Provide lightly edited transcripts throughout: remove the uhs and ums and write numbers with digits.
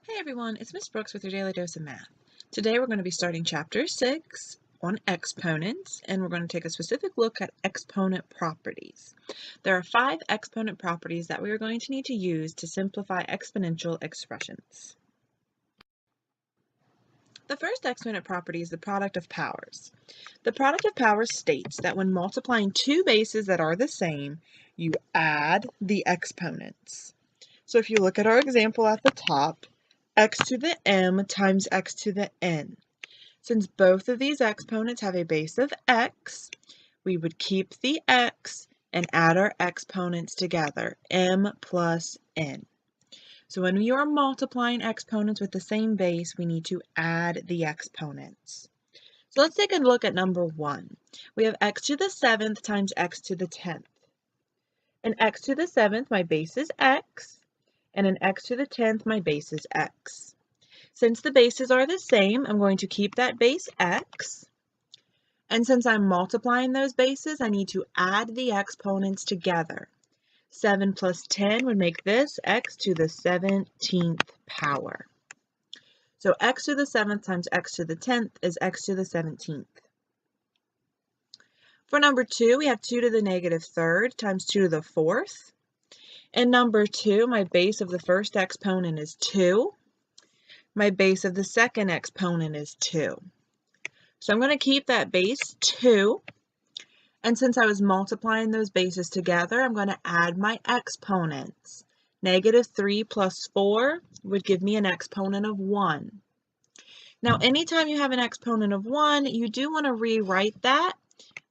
Hey everyone, it's Miss Brooks with your Daily Dose of Math. Today we're going to be starting Chapter 6 on exponents, and we're going to take a specific look at exponent properties. There are 5 exponent properties that we are going to need to use to simplify exponential expressions. The first exponent property is the product of powers. The product of powers states that when multiplying two bases that are the same, you add the exponents. So if you look at our example at the top, x to the m times x to the n. Since both of these exponents have a base of x, we would keep the x and add our exponents together, m plus n. So when you are multiplying exponents with the same base, we need to add the exponents. So let's take a look at number 1. We have x to the 7th times x to the 10th. And x to the 7th, my base is x. And in x to the 10th, my base is x. Since the bases are the same, I'm going to keep that base x. And since I'm multiplying those bases, I need to add the exponents together. 7 plus 10 would make this x to the 17th power. So x to the 7th times x to the 10th is x to the 17th. For number 2, we have 2 to the negative 3rd times 2 to the 4th. In number 2, my base of the first exponent is 2. My base of the second exponent is 2. So I'm going to keep that base 2. And since I was multiplying those bases together, I'm going to add my exponents. Negative 3 plus 4 would give me an exponent of 1. Now, anytime you have an exponent of 1, you do want to rewrite that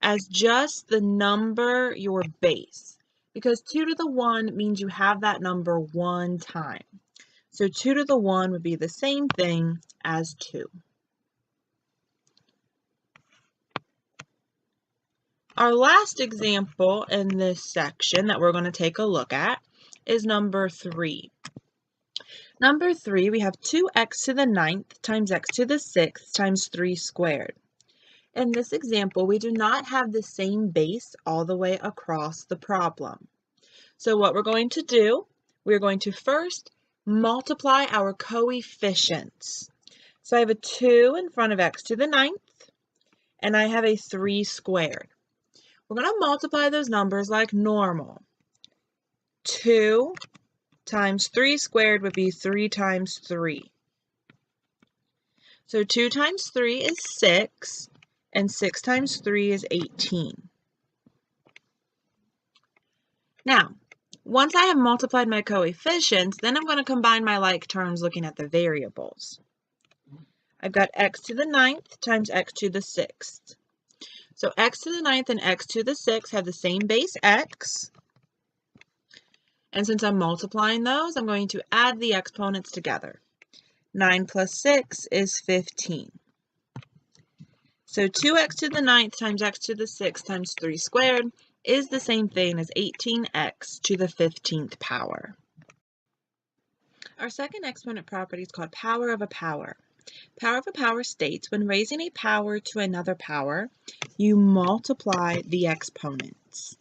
as just the number, your base. Because 2 to the 1 means you have that number one time. So 2 to the 1 would be the same thing as 2. Our last example in this section that we're going to take a look at is number 3. Number 3, we have 2x to the 9th times x to the 6th times 3 squared. In this example, we do not have the same base all the way across the problem. So what we're going to do, we're going to first multiply our coefficients. So I have a 2 in front of x to the 9th, and I have a 3 squared. We're going to multiply those numbers like normal. 2 times 3 squared would be 3 times 3. So 2 times 3 is 6, and 6 times 3 is 18. Now, once I have multiplied my coefficients, then I'm going to combine my like terms looking at the variables. I've got x to the 9th times x to the 6th. So x to the 9th and x to the 6th have the same base x. And since I'm multiplying those, I'm going to add the exponents together. 9 plus 6 is 15. So 2x to the 9th times x to the 6th times 3 squared is the same thing as 18x to the 15th power. Our second exponent property is called power of a power. Power of a power states when raising a power to another power, you multiply the exponents.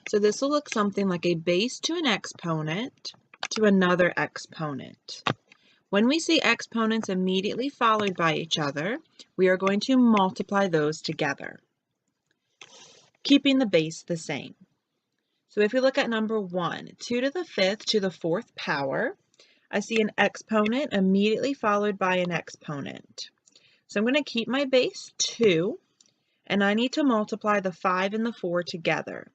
So this will look something like a base to an exponent to another exponent. When we see exponents immediately followed by each other, we are going to multiply those together, keeping the base the same. So if we look at number 1, 2 to the 5th to the 4th power, I see an exponent immediately followed by an exponent. So I'm going to keep my base 2, and I need to multiply the 5 and the 4 together.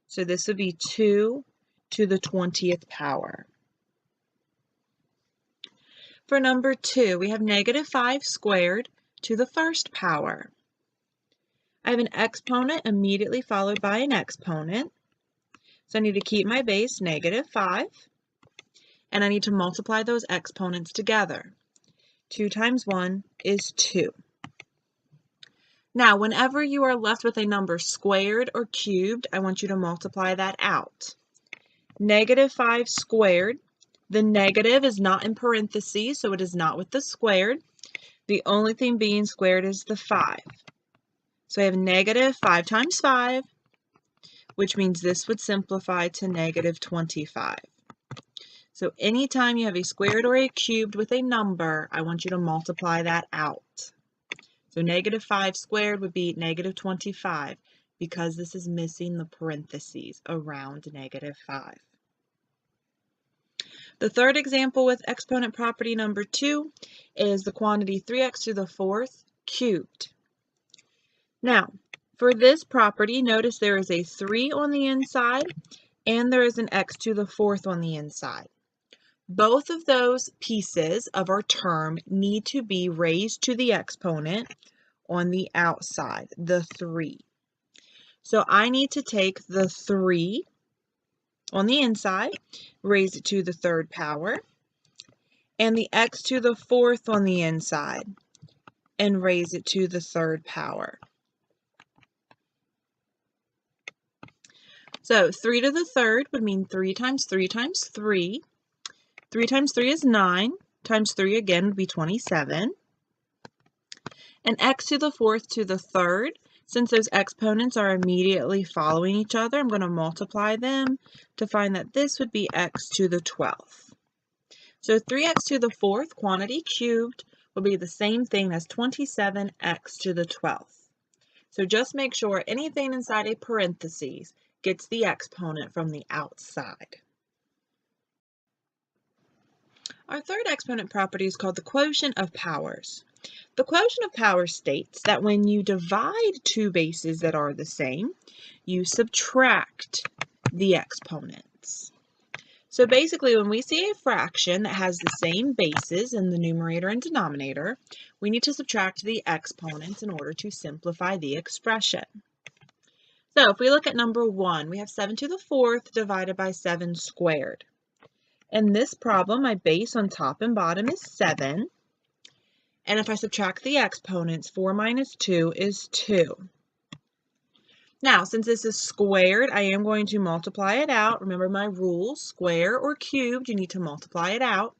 So this would be 2 to the 20th power. For number 2, we have negative 5 squared to the 1st power. I have an exponent immediately followed by an exponent. So I need to keep my base negative 5. And I need to multiply those exponents together. 2 times 1 is 2. Now, whenever you are left with a number squared or cubed, I want you to multiply that out. Negative 5 squared. The negative is not in parentheses, so it is not with the squared. The only thing being squared is the 5. So I have negative 5 times 5, which means this would simplify to negative 25. So anytime you have a squared or a cubed with a number, I want you to multiply that out. So negative 5 squared would be negative 25 because this is missing the parentheses around negative 5. The third example with exponent property number 2 is the quantity 3x to the 4th cubed. Now, for this property, notice there is a 3 on the inside and there is an x to the 4th on the inside. Both of those pieces of our term need to be raised to the exponent on the outside, the 3. So I need to take the 3 on the inside, raise it to the 3rd power, and the x to the 4th on the inside, and raise it to the 3rd power. So 3 to the 3rd would mean 3 times 3 times 3. 3 times 3 is 9, times 3 again would be 27. And x to the 4th to the 3rd, since those exponents are immediately following each other, I'm going to multiply them to find that this would be x to the 12th. So 3x to the 4th, quantity cubed, will be the same thing as 27x to the 12th. So just make sure anything inside a parentheses gets the exponent from the outside. Our third exponent property is called the quotient of powers. The quotient of powers states that when you divide two bases that are the same, you subtract the exponents. So basically, when we see a fraction that has the same bases in the numerator and denominator, we need to subtract the exponents in order to simplify the expression. So if we look at number 1, we have 7 to the 4th divided by 7 squared. In this problem, my base on top and bottom is 7. And if I subtract the exponents, 4 minus 2 is 2. Now, since this is squared, I am going to multiply it out. Remember my rules, square or cubed, you need to multiply it out.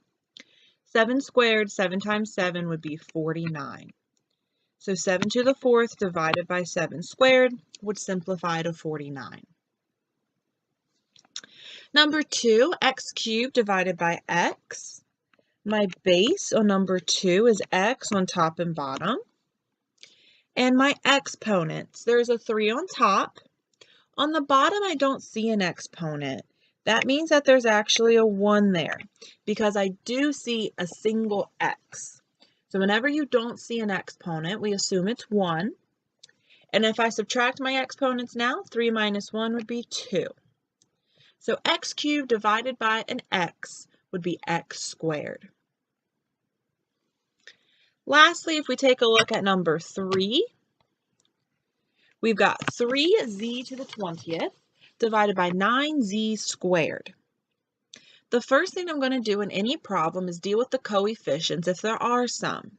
7 squared, 7 times 7 would be 49. So 7 to the 4th divided by 7 squared would simplify to 49. Number 2, x cubed divided by x. My base on number 2 is x on top and bottom. And my exponents, there's a 3 on top. On the bottom, I don't see an exponent. That means that there's actually a 1 there because I do see a single x. So whenever you don't see an exponent, we assume it's 1. And if I subtract my exponents now, 3 minus 1 would be 2. So x cubed divided by an x would be x squared. Lastly, if we take a look at number 3, we've got 3z to the 20th divided by 9z squared. The first thing I'm going to do in any problem is deal with the coefficients if there are some.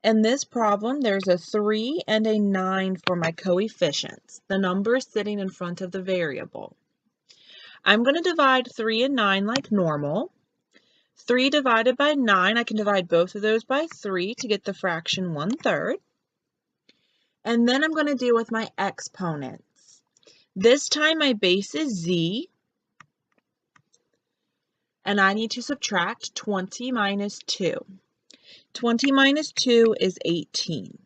In this problem, there's a 3 and a 9 for my coefficients, the numbers sitting in front of the variable. I'm going to divide 3 and 9 like normal. 3 divided by 9, I can divide both of those by 3 to get the fraction 1/3. And then I'm going to deal with my exponents. This time my base is z, and I need to subtract 20 minus 2. 20 minus 2 is 18.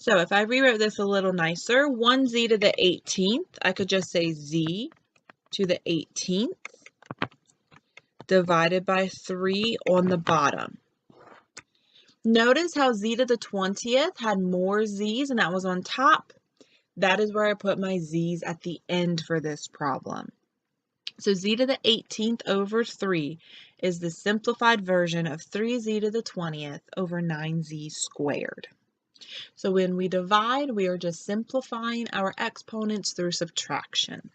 So if I rewrote this a little nicer, 1z to the 18th, I could just say z to the 18th divided by 3 on the bottom. Notice how z to the 20th had more z's and that was on top. That is where I put my z's at the end for this problem. So z to the 18th over 3 is the simplified version of 3z to the 20th over 9z squared. So when we divide, we are just simplifying our exponents through subtraction.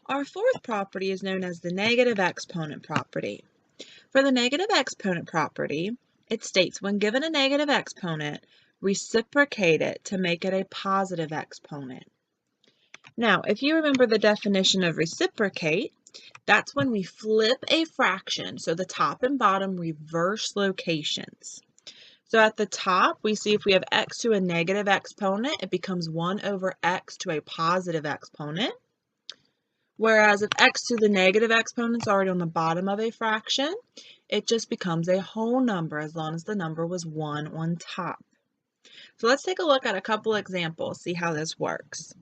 Our fourth property is known as the negative exponent property. For the negative exponent property, it states when given a negative exponent, reciprocate it to make it a positive exponent. Now, if you remember the definition of reciprocate, that's when we flip a fraction, so the top and bottom reverse locations. So at the top, we see if we have x to a negative exponent, it becomes 1 over x to a positive exponent. Whereas if x to the negative exponent is already on the bottom of a fraction, it just becomes a whole number as long as the number was 1 on top. So let's take a look at a couple examples, see how this works.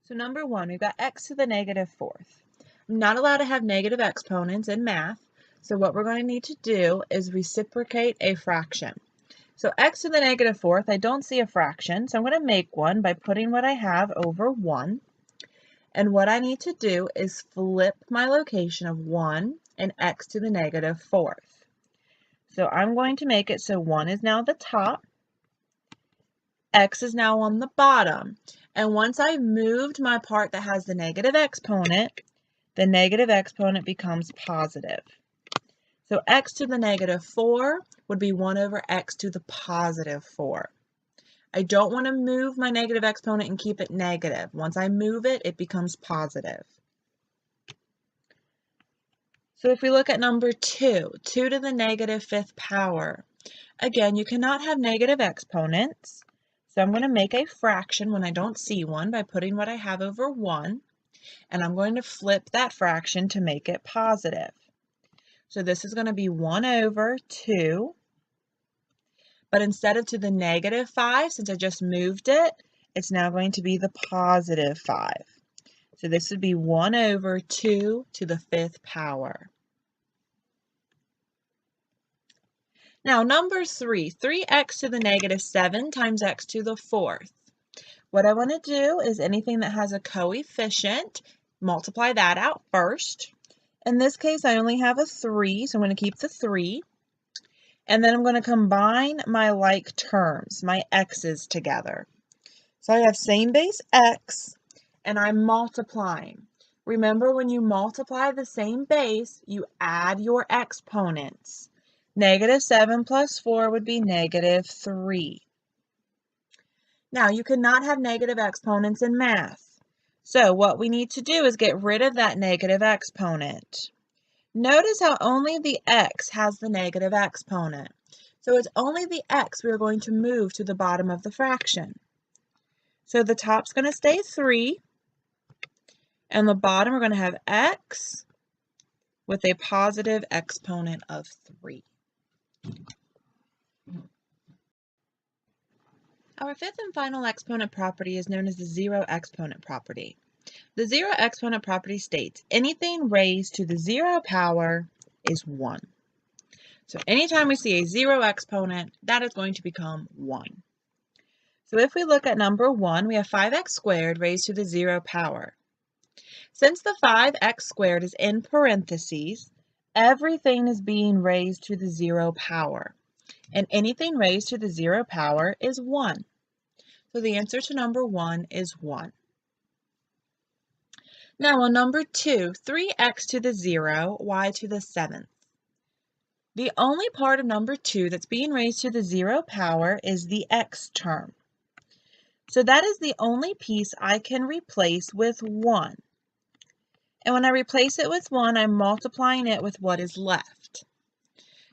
So number 1, we've got x to the negative 4th. I'm not allowed to have negative exponents in math, so what we're going to need to do is reciprocate a fraction. So x to the negative 4th, I don't see a fraction, so I'm going to make one by putting what I have over 1. And what I need to do is flip my location of 1 and x to the negative 4th. So I'm going to make it so 1 is now the top, x is now on the bottom. And once I've moved my part that has the negative exponent becomes positive. So x to the negative 4 would be 1 over x to the positive 4. I don't want to move my negative exponent and keep it negative. Once I move it, it becomes positive. So if we look at number 2, 2 to the negative 5th power. Again, you cannot have negative exponents. So I'm going to make a fraction when I don't see one by putting what I have over 1. And I'm going to flip that fraction to make it positive. So this is going to be 1 over 2. But instead of to the negative 5, since I just moved it, it's now going to be the positive 5. So this would be 1 over 2 to the 5th power. Now number 3, 3x to the negative 7 times x to the 4th. What I want to do is anything that has a coefficient, multiply that out first. In this case, I only have a 3, so I'm going to keep the 3. And then I'm going to combine my like terms, my x's together. So I have same base x, and I'm multiplying. Remember, when you multiply the same base, you add your exponents. Negative 7 plus 4 would be negative 3. Now, you cannot have negative exponents in math. So what we need to do is get rid of that negative exponent. Notice how only the x has the negative exponent. So it's only the x we are going to move to the bottom of the fraction. So the top's going to stay 3, and the bottom we're going to have x with a positive exponent of 3. Our fifth and final exponent property is known as the zero exponent property. The zero exponent property states anything raised to the 0 power is 1. So anytime we see a 0 exponent, that is going to become 1. So if we look at number 1, we have 5x squared raised to the 0 power. Since the 5x squared is in parentheses, everything is being raised to the 0 power. And anything raised to the 0 power is 1. So the answer to number 1 is 1. Now on number 2, 3x to the 0, y to the 7th. The only part of number 2 that's being raised to the 0 power is the x term. So that is the only piece I can replace with 1. And when I replace it with 1, I'm multiplying it with what is left.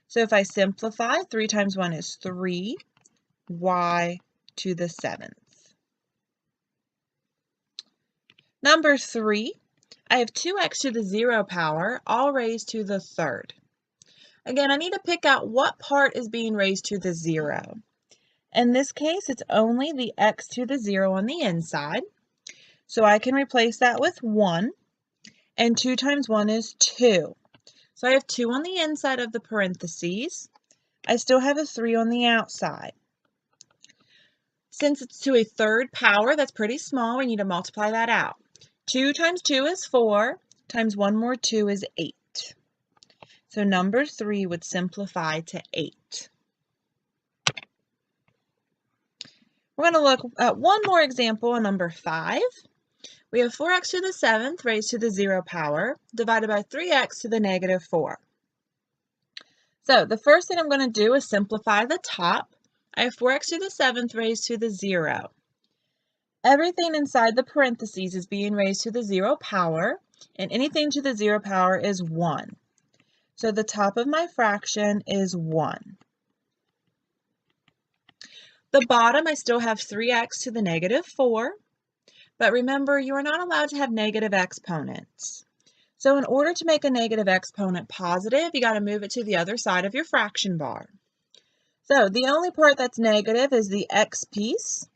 So if I simplify, 3 times 1 is 3, y to the 7th. Number 3, I have 2x to the 0 power, all raised to the 3rd. Again, I need to pick out what part is being raised to the 0. In this case, it's only the x to the 0 on the inside. So I can replace that with 1. And 2 times 1 is 2. So I have 2 on the inside of the parentheses. I still have a 3 on the outside. Since it's to a 3rd power, that's pretty small, we need to multiply that out. 2 times 2 is 4, times 1 more 2 is 8. So number 3 would simplify to 8. We're going to look at one more example on number 5. We have 4x to the 7th raised to the 0 power divided by 3x to the negative 4. So the first thing I'm going to do is simplify the top. I have 4x to the 7th raised to the 0. Everything inside the parentheses is being raised to the 0 power, and anything to the 0 power is 1. So the top of my fraction is 1. The bottom, I still have 3x to the negative 4, but remember, you are not allowed to have negative exponents. So in order to make a negative exponent positive, you got to move it to the other side of your fraction bar. So the only part that's negative is the x piece.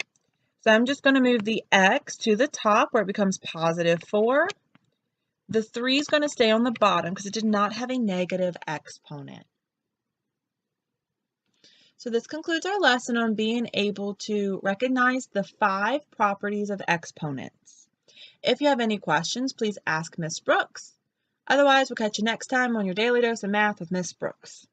So I'm just going to move the x to the top where it becomes positive 4. The 3 is going to stay on the bottom because it did not have a negative exponent. So this concludes our lesson on being able to recognize the 5 properties of exponents. If you have any questions, please ask Miss Brooks. Otherwise, we'll catch you next time on your Daily Dose of Math with Miss Brooks.